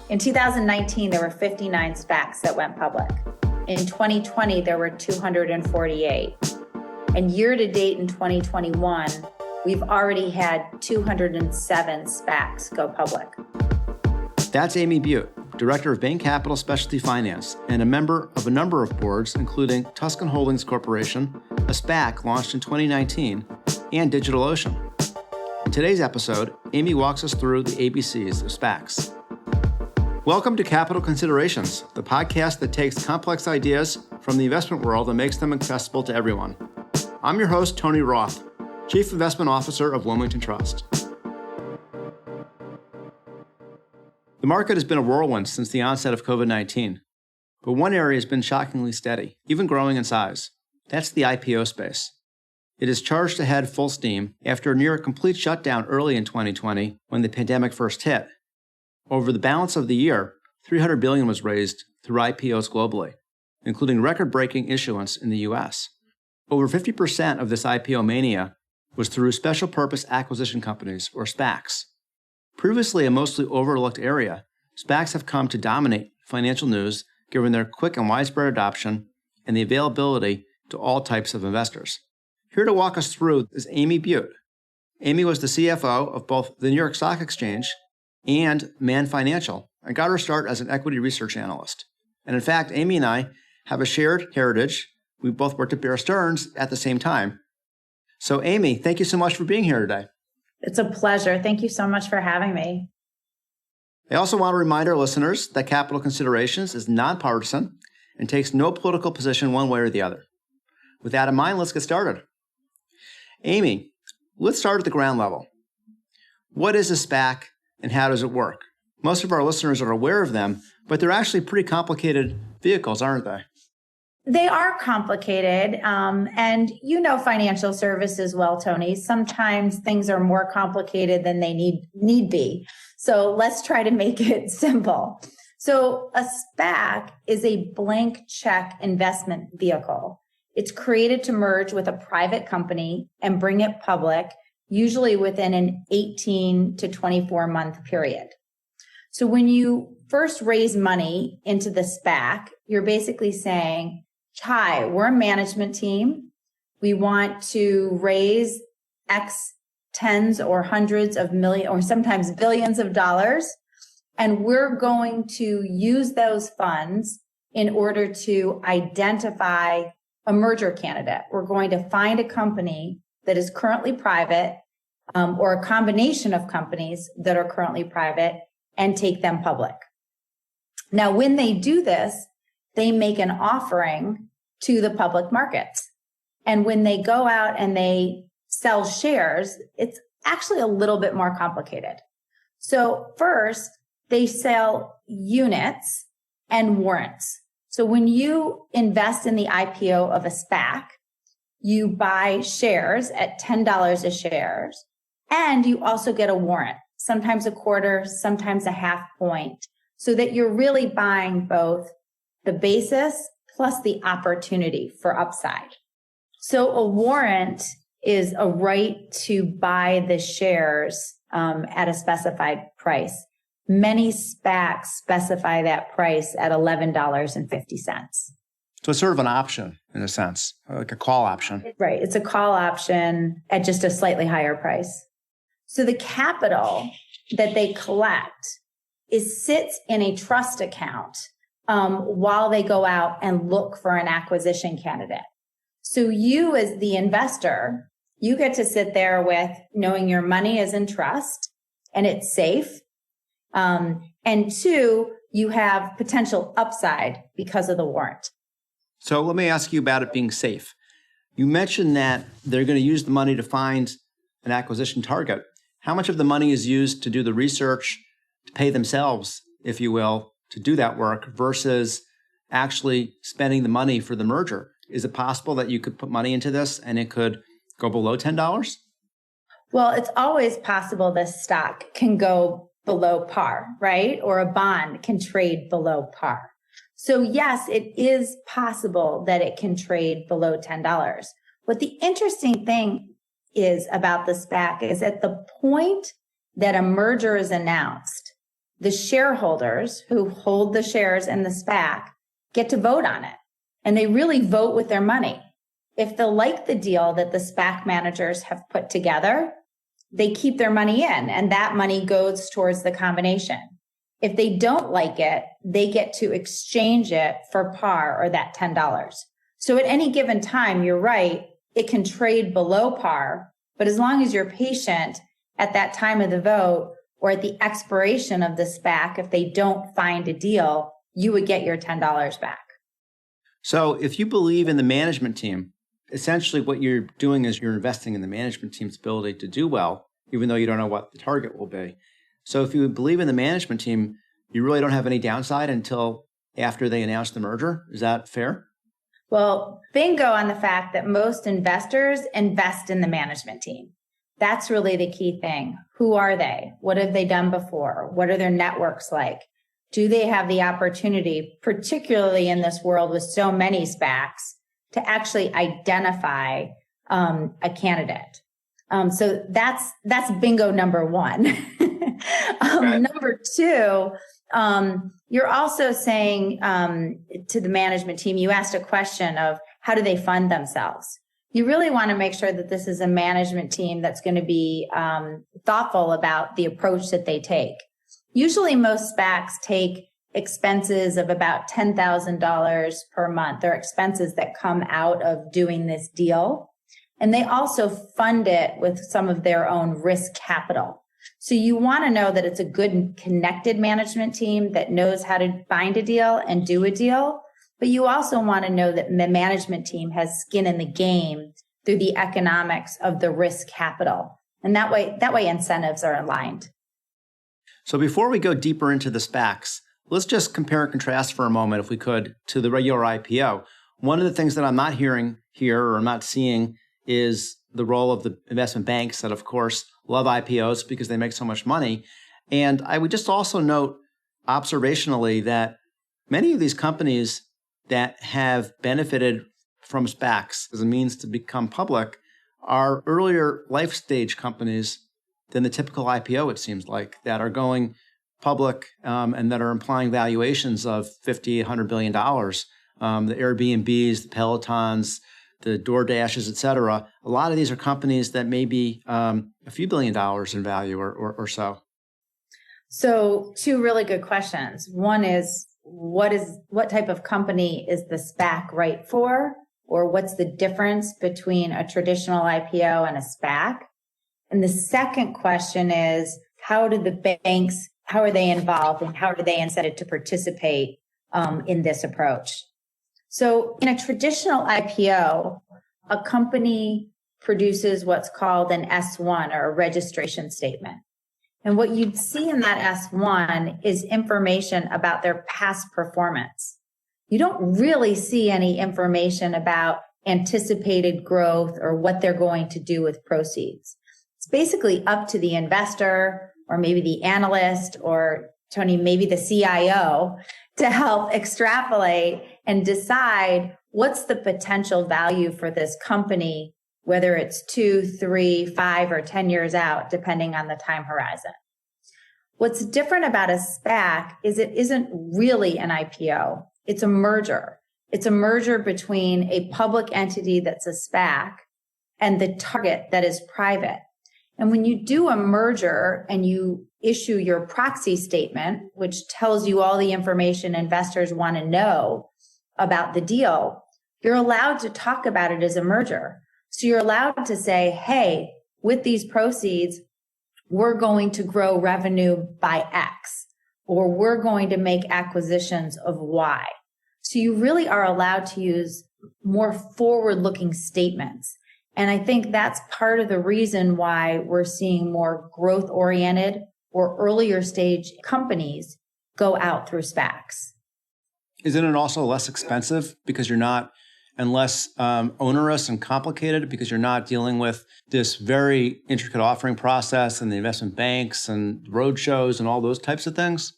In 2019, there were 59 SPACs that went public. In 2020, there were 248. And year to date in 2021, we've already had 207 SPACs go public. That's Amy Butte, Director of Bain Capital Specialty Finance and a member of a number of boards, including Tuscan Holdings Corporation, a SPAC launched in 2019, and DigitalOcean. In today's episode, Amy walks us through the ABCs of SPACs. Welcome to Capital Considerations, the podcast that takes complex ideas from the investment world and makes them accessible to everyone. I'm your host, Tony Roth, Chief Investment Officer of Wilmington Trust. The market has been a whirlwind since the onset of COVID-19, but one area has been shockingly steady, even growing in size. That's the IPO space. It has charged ahead full steam after a near complete shutdown early in 2020 when the pandemic first hit. Over the balance of the year, $300 billion was raised through IPOs globally, including record-breaking issuance in the U.S. Over 50% of this IPO mania was through special purpose acquisition companies, or SPACs. Previously a mostly overlooked area, SPACs have come to dominate financial news given their quick and widespread adoption and the availability to all types of investors. Here to walk us through is Amy Butte. Amy was the CFO of both the New York Stock Exchange and Man Financial, and got her start as an equity research analyst. And in fact, Amy and I have a shared heritage. We both worked at Bear Stearns at the same time. So Amy, thank you so much for being here today. It's a pleasure. Thank you so much for having me. I also want to remind our listeners that Capital Considerations is nonpartisan and takes no political position one way or the other. With that in mind, let's get started. Amy, let's start at the ground level. What is a SPAC and how does it work? Most of our listeners are aware of them, but they're actually pretty complicated vehicles, aren't they? They are complicated, and you know financial services well, Tony. Sometimes things are more complicated than they need be. So let's try to make it simple. So a SPAC is a blank check investment vehicle. It's created to merge with a private company and bring it public, usually within an 18 to 24 month period. So when you first raise money into the SPAC, you're basically saying, hi, we're a management team. We want to raise X tens or hundreds of millions or sometimes billions of dollars. And we're going to use those funds in order to identify a merger candidate. We're going to find a company that is currently private or a combination of companies that are currently private and take them public. Now, when they do this, they make an offering to the public markets. And when they go out and they sell shares, it's actually a little bit more complicated. So first, they sell units and warrants. So when you invest in the IPO of a SPAC, you buy shares at $10 a share, and you also get a warrant, sometimes a quarter, sometimes a half point, so that you're really buying both the basis plus the opportunity for upside. So a warrant is a right to buy the shares at a specified price. Many SPACs specify that price at $11.50. So it's sort of an option in a sense, like a call option. Right. It's a call option at just a slightly higher price. So the capital that they collect sits in a trust account while they go out and look for an acquisition candidate. So you as the investor, you get to sit there with knowing your money is in trust and it's safe. And two, you have potential upside because of the warrant. So let me ask you about it being safe. You mentioned that they're going to use the money to find an acquisition target. How much of the money is used to do the research, to pay themselves, if you will, to do that work versus actually spending the money for the merger? Is it possible that you could put money into this and it could go below $10? Well, it's always possible this stock can go below par, right? Or a bond can trade below par. So yes, it is possible that it can trade below $10. What the interesting thing is about the SPAC is at the point that a merger is announced, the shareholders who hold the shares in the SPAC get to vote on it. And they really vote with their money. If they like the deal that the SPAC managers have put together, they keep their money in, and that money goes towards the combination. If they don't like it, they get to exchange it for par or that $10. So at any given time, you're right, it can trade below par, but as long as you're patient at that time of the vote or at the expiration of the SPAC, if they don't find a deal, you would get your $10 back. So if you believe in the management team, essentially what you're doing is you're investing in the management team's ability to do well, even though you don't know what the target will be. So if you believe in the management team, you really don't have any downside until after they announce the merger. Is that fair? Well, bingo on the fact that most investors invest in the management team. That's really the key thing. Who are they? What have they done before? What are their networks like? Do they have the opportunity, particularly in this world with so many SPACs, to actually identify a candidate? So that's bingo number one. Right. Number two, you're also saying to the management team, you asked a question of how do they fund themselves? You really want to make sure that this is a management team that's going to be thoughtful about the approach that they take. Usually most SPACs take expenses of about $10,000 per month. They're expenses that come out of doing this deal. And they also fund it with some of their own risk capital. So you want to know that it's a good and connected management team that knows how to find a deal and do a deal. But you also want to know that the management team has skin in the game through the economics of the risk capital. And that way incentives are aligned. So before we go deeper into the SPACs, let's just compare and contrast for a moment, if we could, to the regular IPO. One of the things that I'm not hearing here or I'm not seeing is the role of the investment banks that, of course, love IPOs because they make so much money. And I would just also note observationally that many of these companies that have benefited from SPACs as a means to become public are earlier life stage companies than the typical IPO, it seems like, that are going public and that are implying valuations of $50, $100 billion. The Airbnbs, the Pelotons, the DoorDashes, et cetera. A lot of these are companies that may be a few $1 billion in value or so. So two really good questions. One is what type of company is the SPAC right for? Or what's the difference between a traditional IPO and a SPAC? And the second question is, how are they involved and how are they incented to participate in this approach? So in a traditional IPO, a company produces what's called an S1 or a registration statement. And what you'd see in that S1 is information about their past performance. You don't really see any information about anticipated growth or what they're going to do with proceeds. It's basically up to the investor or maybe the analyst or, Tony, maybe the CIO to help extrapolate and decide what's the potential value for this company, whether it's 2, 3, 5, or 10 years out, depending on the time horizon. What's different about a SPAC is it isn't really an IPO. It's a merger. It's a merger between a public entity that's a SPAC and the target that is private. And when you do a merger and you issue your proxy statement, which tells you all the information investors want to know about the deal, you're allowed to talk about it as a merger. So you're allowed to say, hey, with these proceeds, we're going to grow revenue by X, or we're going to make acquisitions of Y. So you really are allowed to use more forward-looking statements. And I think that's part of the reason why we're seeing more growth-oriented or earlier stage companies go out through SPACs. Isn't it also less expensive because you're not, and less onerous and complicated because you're not dealing with this very intricate offering process and the investment banks and road shows and all those types of things?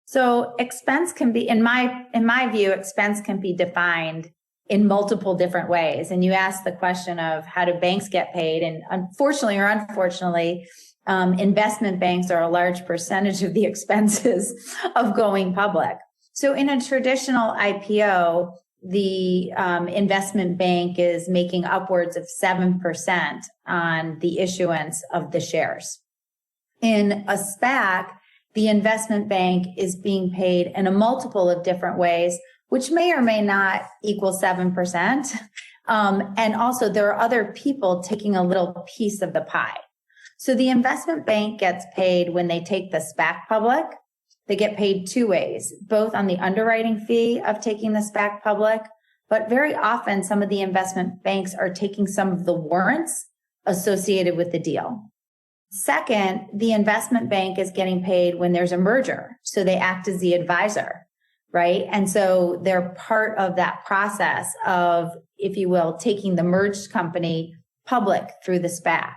So expense can be, in my view, expense can be defined in multiple different ways. And you asked the question of how do banks get paid? And unfortunately or unfortunately, investment banks are a large percentage of the expenses of going public. So in a traditional IPO, the investment bank is making upwards of 7% on the issuance of the shares. In a SPAC, the investment bank is being paid in a multiple of different ways, which may or may not equal 7%. And also there are other people taking a little piece of the pie. So the investment bank gets paid when they take the SPAC public. They get paid two ways, both on the underwriting fee of taking the SPAC public, but very often some of the investment banks are taking some of the warrants associated with the deal. Second, the investment bank is getting paid when there's a merger. So they act as the advisor, right? And so they're part of that process of, if you will, taking the merged company public through the SPAC.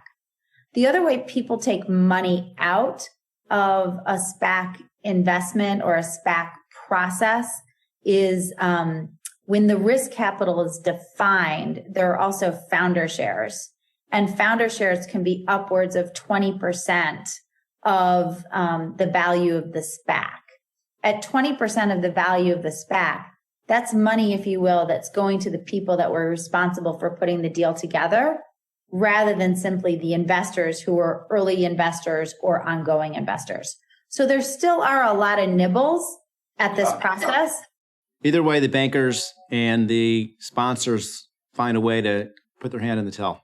The other way people take money out of a SPAC investment or a SPAC process is when the risk capital is defined, there are also founder shares. And founder shares can be upwards of 20% of the value of the SPAC. At 20% of the value of the SPAC, that's money, if you will, that's going to the people that were responsible for putting the deal together, rather than simply the investors who are early investors or ongoing investors. So there still are a lot of nibbles at this process. Either way, the bankers and the sponsors find a way to put their hand in the till.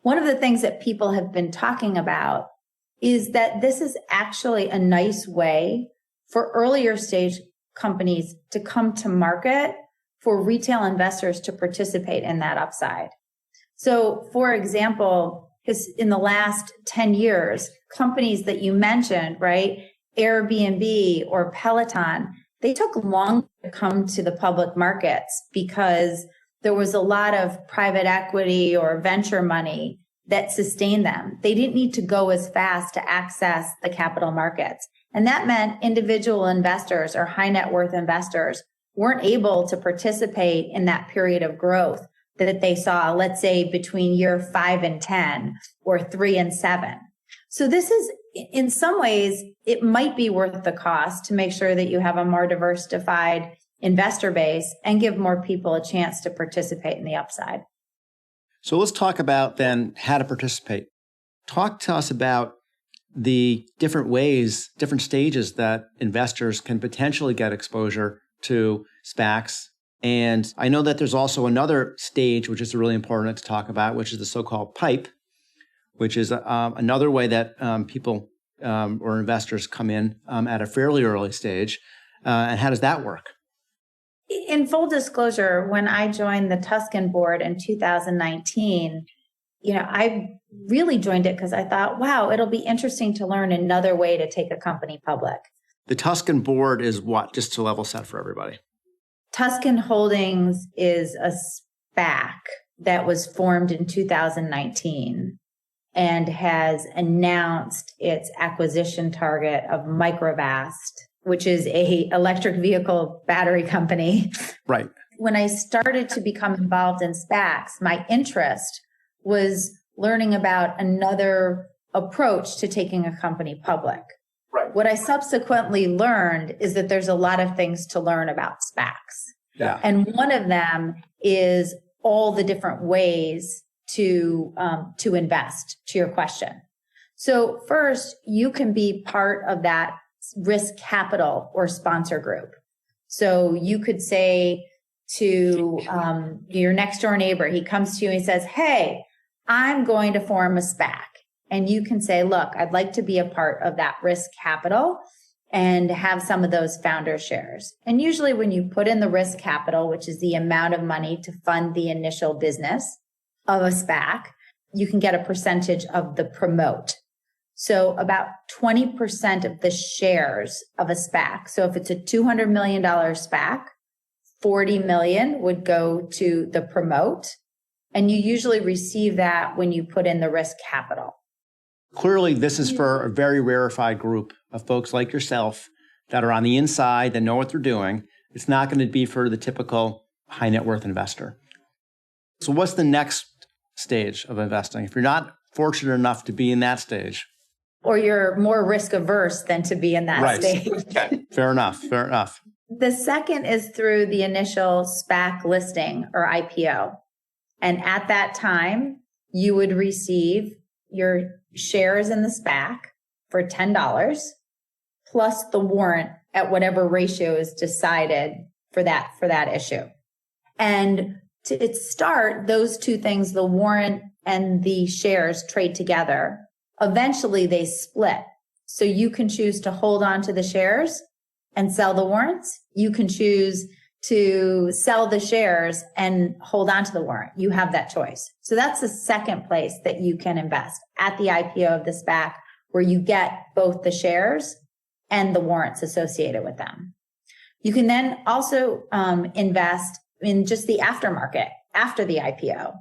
One of the things that people have been talking about is that this is actually a nice way for earlier stage companies to come to market for retail investors to participate in that upside. So, for example, in the last 10 years, companies that you mentioned, right, Airbnb or Peloton, they took long to come to the public markets because there was a lot of private equity or venture money that sustained them. They didn't need to go as fast to access the capital markets. And that meant individual investors or high net worth investors weren't able to participate in that period of growth that they saw, let's say, between year 5 and 10 or 3 and 7. So this is, in some ways, it might be worth the cost to make sure that you have a more diversified investor base and give more people a chance to participate in the upside. So let's talk about then how to participate. Talk to us about the different ways, different stages that investors can potentially get exposure to SPACs. And I know that there's also another stage, which is really important to talk about, which is the so-called PIPE, which is another way that people or investors come in at a fairly early stage. And how does that work? In full disclosure, when I joined the Tuscan board in 2019, I really joined it because I thought, wow, it'll be interesting to learn another way to take a company public. The Tuscan board is what? Just to level set for everybody. Tuscan Holdings is a SPAC that was formed in 2019 and has announced its acquisition target of Microvast, which is a electric vehicle battery company. Right. When I started to become involved in SPACs, my interest was learning about another approach to taking a company public. Right. What I subsequently learned is that there's a lot of things to learn about SPACs. Yeah. And one of them is all the different ways to invest, to your question. So first, you can be part of that risk capital or sponsor group. So you could say to your next door neighbor, he comes to you and he says, hey, I'm going to form a SPAC. And you can say, look, I'd like to be a part of that risk capital and have some of those founder shares. And usually when you put in the risk capital, which is the amount of money to fund the initial business of a SPAC, you can get a percentage of the promote. So about 20% of the shares of a SPAC. So if it's a $200 million SPAC, 40 million would go to the promote. And you usually receive that when you put in the risk capital. Clearly, this is for a very rarefied group of folks like yourself that are on the inside, that know what they're doing. It's not going to be for the typical high net worth investor. So what's the next stage of investing? If you're not fortunate enough to be in that stage, or you're more risk averse than to be in that Right. stage. Okay. Fair enough. The second is through the initial SPAC listing or IPO. And at that time, you would receive your shares in the SPAC for $10 plus the warrant at whatever ratio is decided for that issue. And to start, those two things, the warrant and the shares, trade together. Eventually they split. So you can choose to hold on to the shares and sell the warrants. You can choose to sell the shares and hold on to the warrant. You have that choice. So that's the second place that you can invest, at the IPO of the SPAC, where you get both the shares and the warrants associated with them. You can then also invest in just the aftermarket after the IPO.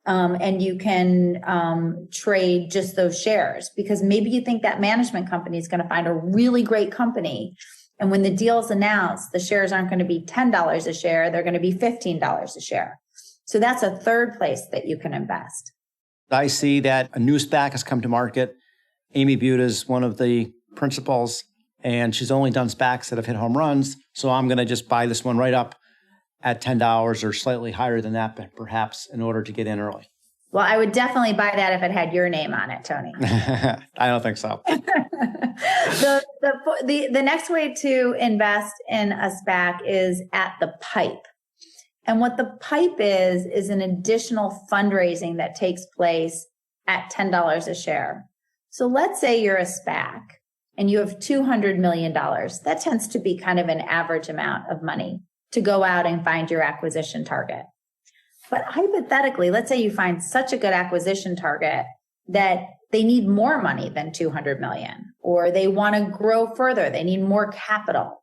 And you can trade just those shares, because maybe you think that management company is going to find a really great company. And when the deal is announced, the shares aren't going to be $10 a share. They're going to be $15 a share. So that's a third place that you can invest. I see that a new SPAC has come to market. Amy Butte is one of the principals, and she's only done SPACs that have hit home runs. So I'm going to just buy this one right up at $10 or slightly higher than that, but perhaps, in order to get in early. Well, I would definitely buy that if it had your name on it, Tony. I don't think so. The next way to invest in a SPAC is at the PIPE. And what the PIPE is an additional fundraising that takes place at $10 a share. So let's say you're a SPAC and you have $200 million. That tends to be kind of an average amount of money to go out and find your acquisition target. But hypothetically, let's say you find such a good acquisition target that they need more money than 200 million, or they want to grow further. They need more capital,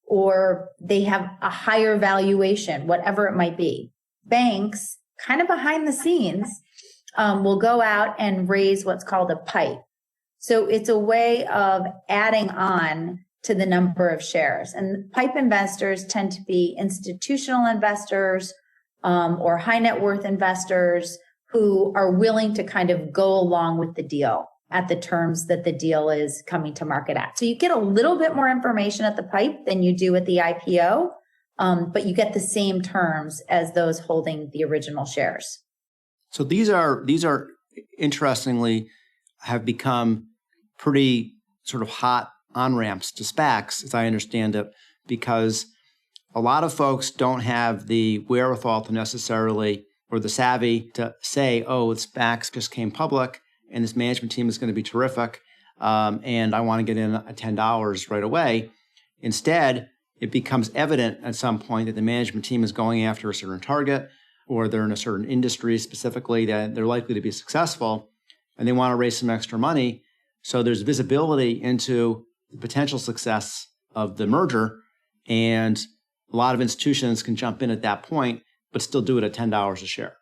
or they have a higher valuation, whatever it might be. Banks, kind of behind the scenes, will go out and raise what's called a PIPE. So it's a way of adding on to the number of shares. And PIPE investors tend to be institutional investors, or high net worth investors who are willing to kind of go along with the deal at the terms that the deal is coming to market at. So you get a little bit more information at the PIPE than you do at the IPO, but you get the same terms as those holding the original shares. So these are interestingly have become pretty sort of hot on-ramps to SPACs, as I understand it, because a lot of folks don't have the wherewithal to necessarily, or the savvy to say, oh, SPACs just came public and this management team is going to be terrific, and I want to get in at $10 right away. Instead, it becomes evident at some point that the management team is going after a certain target, or they're in a certain industry specifically that they're likely to be successful, and they want to raise some extra money. So there's visibility into the potential success of the merger, and a lot of institutions can jump in at that point, but still do it at $10 a share.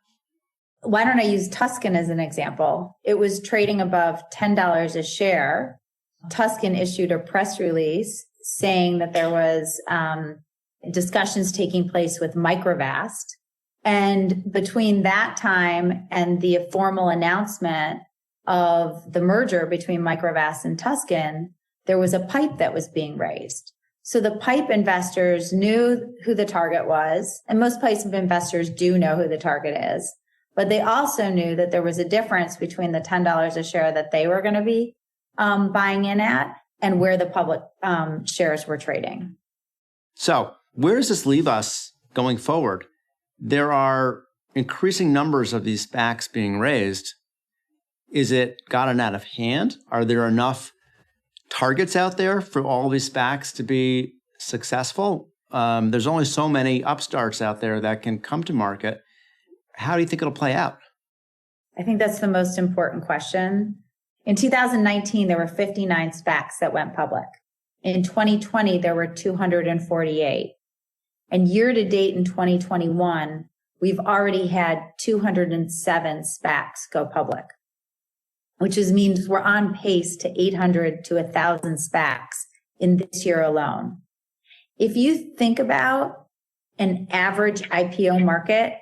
Why don't I use Tuscan as an example? It was trading above $10 a share. Tuscan issued a press release saying that there was discussions taking place with Microvast. And between that time and the formal announcement of the merger between Microvast and Tuscan, there was a PIPE that was being raised. So the PIPE investors knew who the target was, and most PIPE investors do know who the target is, but they also knew that there was a difference between the $10 a share that they were going to be buying in at and where the public shares were trading. So where does this leave us going forward? There are increasing numbers of these SPACs being raised. Is it gotten out of hand? Are there enough targets out there for all these SPACs to be successful? There's only so many upstarts out there that can come to market. How do you think it'll play out? I think that's the most important question. In 2019, there were 59 SPACs that went public. In 2020, there were 248. And year to date in 2021, we've already had 207 SPACs go public, which means we're on pace to 800 to 1,000 SPACs in this year alone. If you think about an average IPO market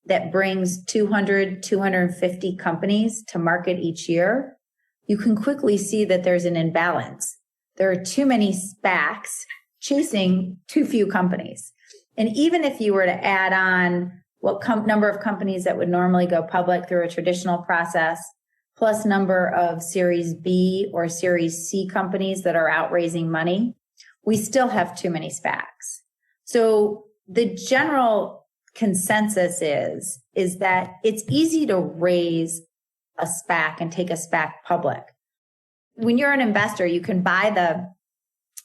that brings 200, 250 companies to market each year, you can quickly see that there's an imbalance. There are too many SPACs chasing too few companies. And even if you were to add on what number of companies that would normally go public through a traditional process, plus number of Series B or Series C companies that are out raising money, we still have too many SPACs. So the general consensus is that it's easy to raise a SPAC and take a SPAC public. When you're an investor, you can buy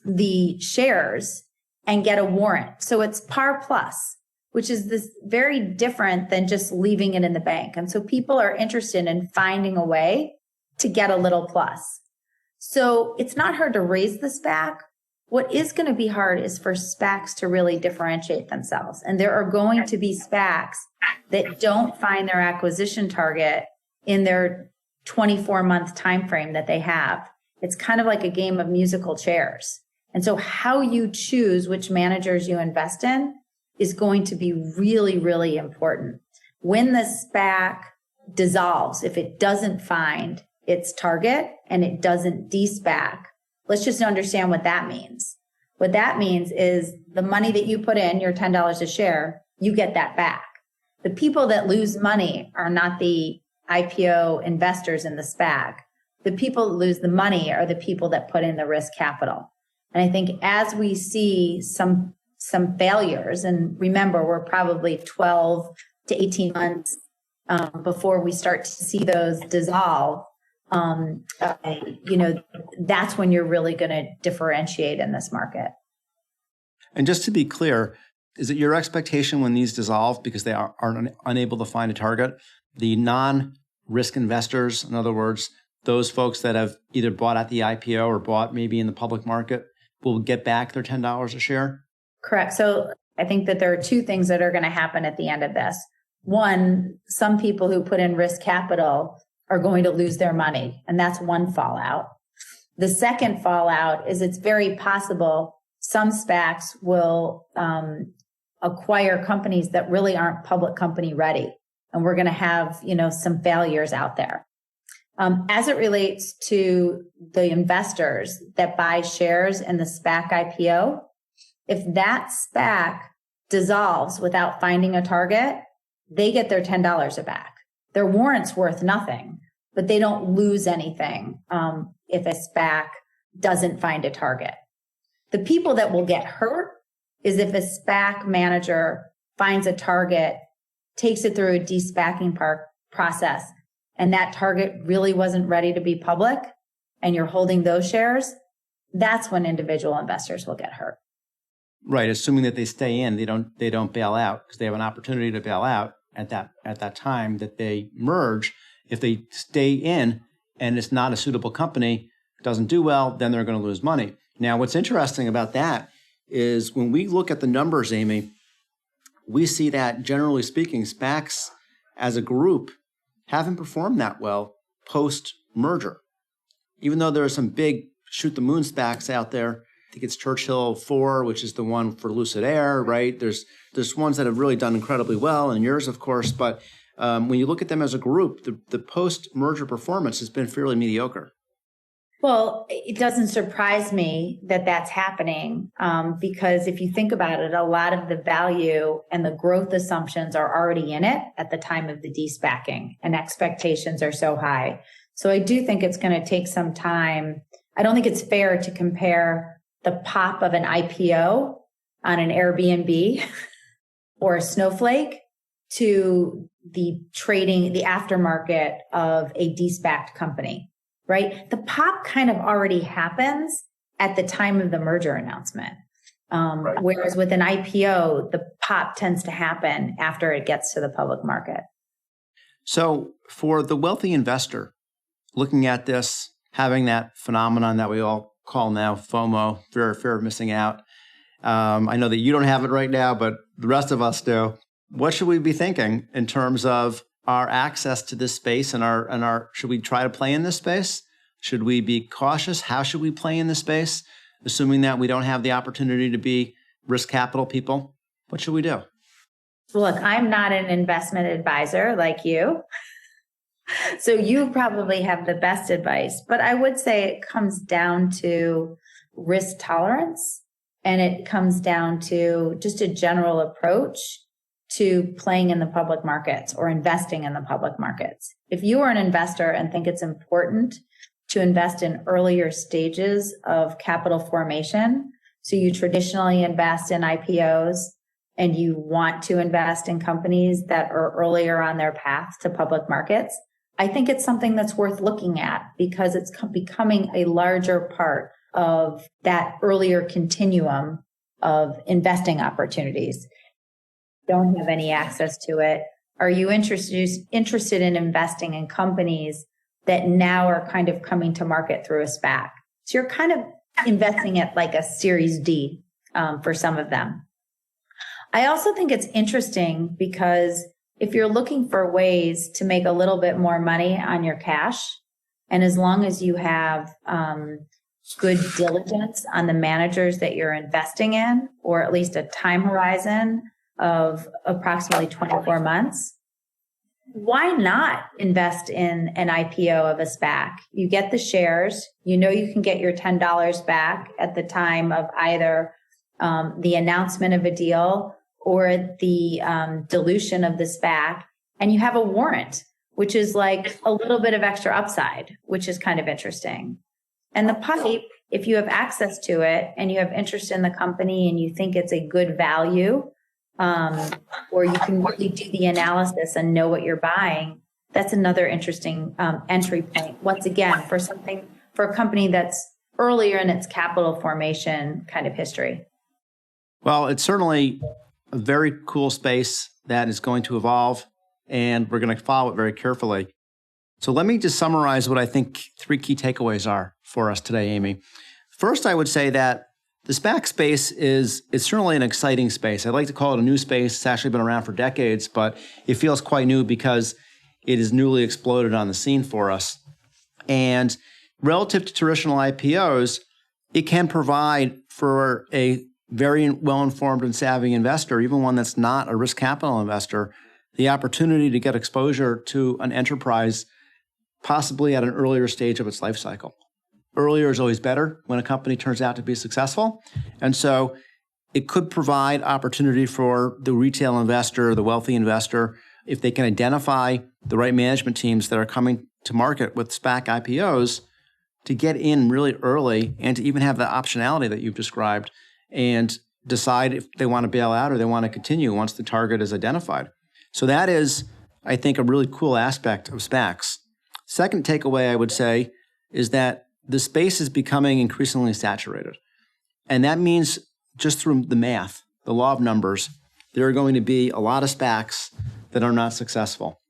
the shares and get a warrant. So it's par plus, which is this very different than just leaving it in the bank. And so people are interested in finding a way to get a little plus. So it's not hard to raise the SPAC. What is going to be hard is for SPACs to really differentiate themselves. And there are going to be SPACs that don't find their acquisition target in their 24-month time frame that they have. It's kind of like a game of musical chairs. And so how you choose which managers you invest in is going to be really, really important. When the SPAC dissolves, if it doesn't find its target and it doesn't de-SPAC, let's just understand what that means. What that means is the money that you put in, your $10 a share, you get that back. The people that lose money are not the IPO investors in the SPAC. The people that lose the money are the people that put in the risk capital. And I think as we see some failures, and remember, we're probably 12 to 18 months before we start to see those dissolve, that's when you're really going to differentiate in this market. And just to be clear, is it your expectation when these dissolve because they are unable to find a target, the non-risk investors, in other words, those folks that have either bought at the IPO or bought maybe in the public market, will get back their $10 a share? Correct. So I think that there are two things that are going to happen at the end of this. One, some people who put in risk capital are going to lose their money, and that's one fallout. The second fallout is it's very possible some SPACs will acquire companies that really aren't public company ready, and we're going to have some failures out there. As it relates to the investors that buy shares in the SPAC IPO, if that SPAC dissolves without finding a target, they get their $10 back. Their warrant's worth nothing, but they don't lose anything if a SPAC doesn't find a target. The people that will get hurt is if a SPAC manager finds a target, takes it through a de-SPACing process, and that target really wasn't ready to be public, and you're holding those shares, that's when individual investors will get hurt. Right, assuming that they stay in, they don't bail out because they have an opportunity to bail out at that time that they merge. If they stay in and it's not a suitable company, doesn't do well, then they're going to lose money. Now, what's interesting about that is when we look at the numbers, Amy, we see that generally speaking, SPACs as a group haven't performed that well post-merger. Even though there are some big shoot-the-moon SPACs out there, I think it's Churchill 4, which is the one for Lucid Air, right? There's ones that have really done incredibly well, and yours, of course. But when you look at them as a group, the post-merger performance has been fairly mediocre. Well, it doesn't surprise me that that's happening because if you think about it, a lot of the value and the growth assumptions are already in it at the time of the de-SPACing, and expectations are so high. So I do think it's going to take some time. I don't think it's fair to compare the pop of an IPO on an Airbnb or a Snowflake to the trading, the aftermarket of a de-SPACed company, right? The pop kind of already happens at the time of the merger announcement. Right. Whereas with an IPO, the pop tends to happen after it gets to the public market. So for the wealthy investor looking at this, having that phenomenon that we all call now FOMO, fear of missing out. I know that you don't have it right now, but the rest of us do. What should we be thinking in terms of our access to this space and our should we try to play in this space? Should we be cautious? How should we play in this space? Assuming that we don't have the opportunity to be risk capital people, what should we do? Look, I'm not an investment advisor like you. So you probably have the best advice, but I would say it comes down to risk tolerance, and it comes down to just a general approach to playing in the public markets or investing in the public markets. If you are an investor and think it's important to invest in earlier stages of capital formation, so you traditionally invest in IPOs and you want to invest in companies that are earlier on their path to public markets, I think it's something that's worth looking at because it's becoming a larger part of that earlier continuum of investing opportunities. Don't have any access to it. Are you interested in investing in companies that now are kind of coming to market through a SPAC? So you're kind of investing at like a Series D for some of them. I also think it's interesting because if you're looking for ways to make a little bit more money on your cash, and as long as you have good diligence on the managers that you're investing in, or at least a time horizon of approximately 24 months, why not invest in an IPO of a SPAC? You get the shares, you know you can get your $10 back at the time of either the announcement of a deal or the dilution of the SPAC, and you have a warrant, which is like a little bit of extra upside, which is kind of interesting. And the PIPE, if you have access to it and you have interest in the company and you think it's a good value, or you can really do the analysis and know what you're buying, that's another interesting entry point. Once again, for a company that's earlier in its capital formation kind of history. Well, it's certainly a very cool space that is going to evolve, and we're going to follow it very carefully. So let me just summarize what I think 3 key takeaways are for us today, Amy. First, I would say that the SPAC space it's certainly an exciting space. I'd like to call it a new space. It's actually been around for decades, but it feels quite new because it is newly exploded on the scene for us. And relative to traditional IPOs, it can provide for a very well-informed and savvy investor, even one that's not a risk capital investor, the opportunity to get exposure to an enterprise possibly at an earlier stage of its life cycle. Earlier is always better when a company turns out to be successful. And so it could provide opportunity for the retail investor, the wealthy investor, if they can identify the right management teams that are coming to market with SPAC IPOs, to get in really early and to even have the optionality that you've described and decide if they want to bail out or they want to continue once the target is identified. So that is, I think, a really cool aspect of SPACs. Second takeaway I would say is that the space is becoming increasingly saturated. And that means just through the math, the law of numbers, there are going to be a lot of SPACs that are not successful,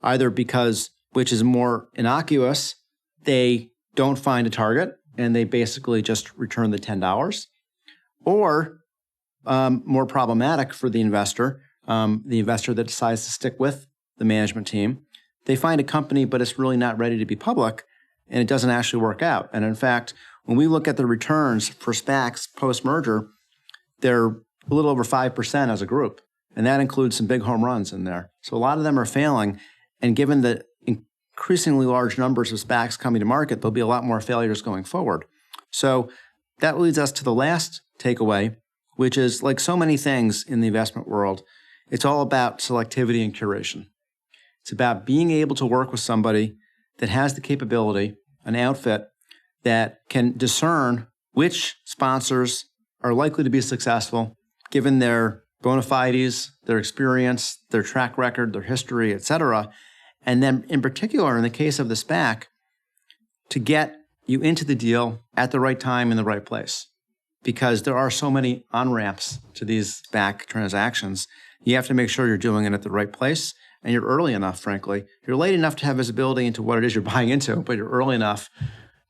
either because, which is more innocuous, they don't find a target and they basically just return the $10, or more problematic for the investor that decides to stick with the management team. They find a company, but it's really not ready to be public, and it doesn't actually work out. And in fact, when we look at the returns for SPACs post-merger, they're a little over 5% as a group, and that includes some big home runs in there. So a lot of them are failing, and given the increasingly large numbers of SPACs coming to market, there'll be a lot more failures going forward. So that leads us to the last takeaway, which is, like so many things in the investment world, it's all about selectivity and curation. It's about being able to work with somebody that has the capability, an outfit that can discern which sponsors are likely to be successful given their bona fides, their experience, their track record, their history, et cetera. And then in particular, in the case of the SPAC, to get you into the deal at the right time in the right place. Because there are so many on-ramps to these SPAC transactions, you have to make sure you're doing it at the right place, and you're early enough, frankly. You're late enough to have visibility into what it is you're buying into, but you're early enough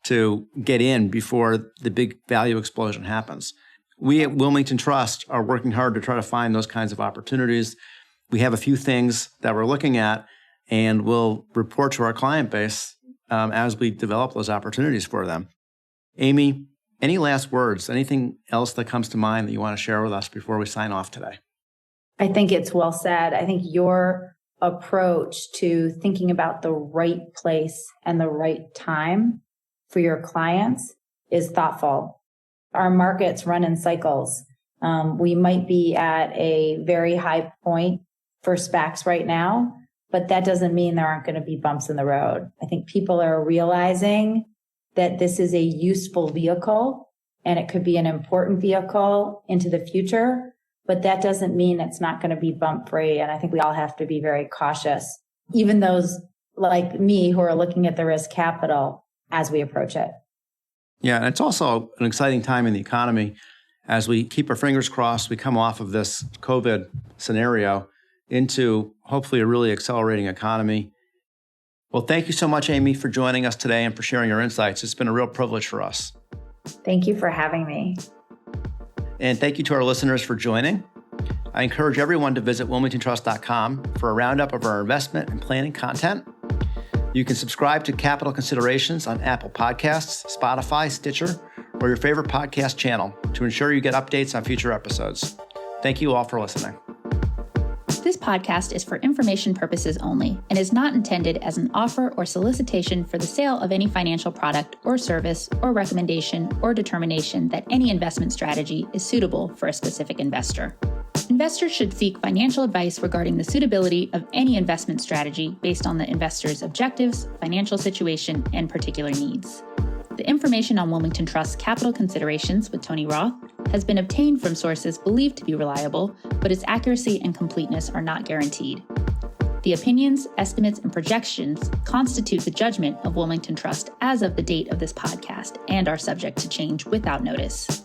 to get in before the big value explosion happens. We at Wilmington Trust are working hard to try to find those kinds of opportunities. We have a few things that we're looking at, and we'll report to our client base as we develop those opportunities for them. Amy, any last words? Anything else that comes to mind that you want to share with us before we sign off today? I think it's well said. I think your approach to thinking about the right place and the right time for your clients is thoughtful. Our markets run in cycles. We might be at a very high point for SPACs right now, but that doesn't mean there aren't going to be bumps in the road. I think people are realizing that this is a useful vehicle and it could be an important vehicle into the future, but that doesn't mean it's not going to be bump free. And I think we all have to be very cautious, even those like me who are looking at the risk capital as we approach it. Yeah, and it's also an exciting time in the economy as we keep our fingers crossed, we come off of this COVID scenario into hopefully a really accelerating economy. Well, thank you so much, Amy, for joining us today and for sharing your insights. It's been a real privilege for us. Thank you for having me. And thank you to our listeners for joining. I encourage everyone to visit wilmingtontrust.com for a roundup of our investment and planning content. You can subscribe to Capital Considerations on Apple Podcasts, Spotify, Stitcher, or your favorite podcast channel to ensure you get updates on future episodes. Thank you all for listening. This podcast is for information purposes only and is not intended as an offer or solicitation for the sale of any financial product or service or recommendation or determination that any investment strategy is suitable for a specific investor. Investors should seek financial advice regarding the suitability of any investment strategy based on the investor's objectives, financial situation, and particular needs. The information on Wilmington Trust's capital considerations with Tony Roth has been obtained from sources believed to be reliable, but its accuracy and completeness are not guaranteed. The opinions, estimates, and projections constitute the judgment of Wilmington Trust as of the date of this podcast and are subject to change without notice.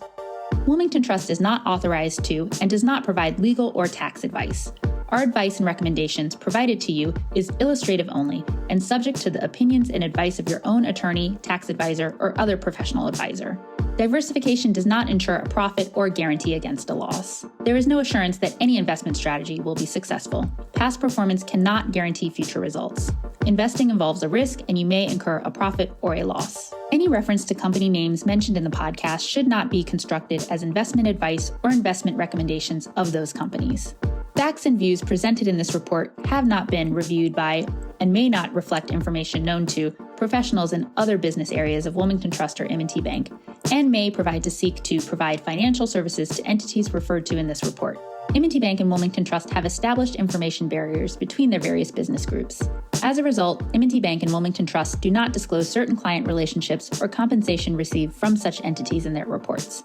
Wilmington Trust is not authorized to and does not provide legal or tax advice. Our advice and recommendations provided to you is illustrative only and subject to the opinions and advice of your own attorney, tax advisor, or other professional advisor. Diversification does not ensure a profit or guarantee against a loss. There is no assurance that any investment strategy will be successful. Past performance cannot guarantee future results. Investing involves a risk, and you may incur a profit or a loss. Any reference to company names mentioned in the podcast should not be construed as investment advice or investment recommendations of those companies. Facts and views presented in this report have not been reviewed by and may not reflect information known to professionals in other business areas of Wilmington Trust or M&T Bank, and may provide financial services to entities referred to in this report. M&T Bank and Wilmington Trust have established information barriers between their various business groups. As a result, M&T Bank and Wilmington Trust do not disclose certain client relationships or compensation received from such entities in their reports.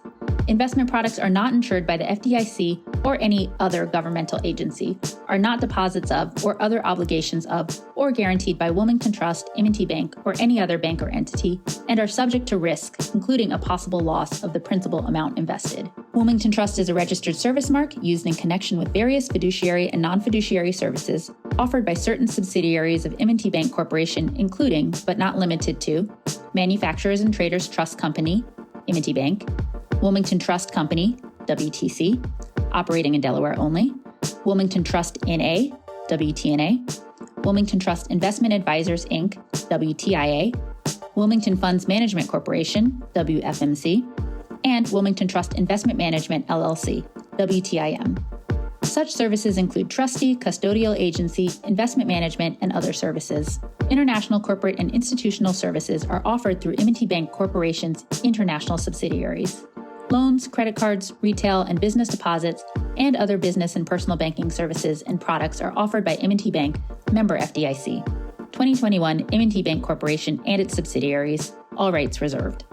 Investment products are not insured by the FDIC or any other governmental agency, are not deposits of or other obligations of, or guaranteed by Wilmington Trust, M&T Bank, or any other bank or entity, and are subject to risk, including a possible loss of the principal amount invested. Wilmington Trust is a registered service mark used in connection with various fiduciary and non-fiduciary services offered by certain subsidiaries of M&T Bank Corporation, including, but not limited to, Manufacturers and Traders Trust Company, M&T Bank, Wilmington Trust Company, WTC, operating in Delaware only, Wilmington Trust N.A., WTNA, Wilmington Trust Investment Advisors, Inc., WTIA, Wilmington Funds Management Corporation, WFMC, and Wilmington Trust Investment Management, LLC, WTIM. Such services include trustee, custodial agency, investment management, and other services. International corporate and institutional services are offered through M&T Bank Corporation's international subsidiaries. Loans, credit cards, retail and business deposits, and other business and personal banking services and products are offered by M&T Bank, member FDIC. 2021 M&T Bank Corporation and its subsidiaries, all rights reserved.